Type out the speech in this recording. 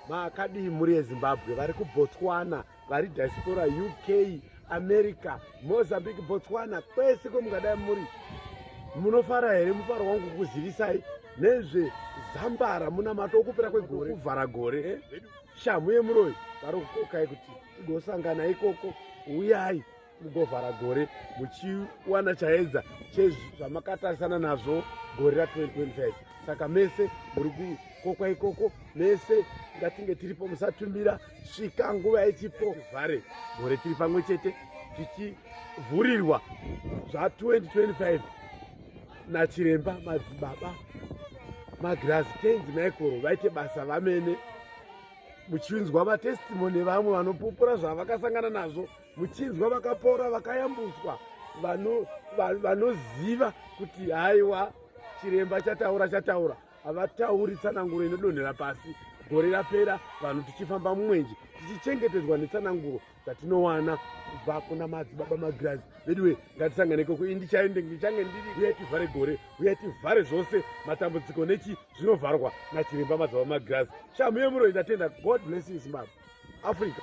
makadii muri yezimbabwe vari kubotswana vari diaspora UK America Mozambique Botswana kwese kwemungadai muri munofara here mufaro wangu kukuzivisai nezvezambara muna mato okupera kwegore kuvhara gore shamu yemuroi vari kukokai kuti tigosangana ikoko uyai mugovhara gore muchiwana chaedza chezvamakatarisana nazvo gore ra2025 saka mese muri kukokwa ikoko mese ngatinge tiripo musatumira svika nguva ichipo vhare gore tiri pamwe chete tichivhurirwa zva2025 nachiremba madzibaba magirazi tenzi naikoro vaite basa vamene muchinzwa matestimoni vamwe vanopupura zvavakasangana nazvo muchinzwa vakapora vakayambuswa vanoziva kuti haiwa chiremba chataura havatauri tsananguro inodonhera pasi gore rapera vanhu tichifamba mumwenje tichichengetedzwa netsananguro dzatinowana kubva kuna madzibaba magirazi veduwe ngatisangane koko ndichange ndiri uyai tivhare gore uyai tivhare zvose matambudziko nechi zvinovharwa nachiremba madzibaba magirazi shamu yemuroi ndatenda. God bless you Zimbabwe Africa.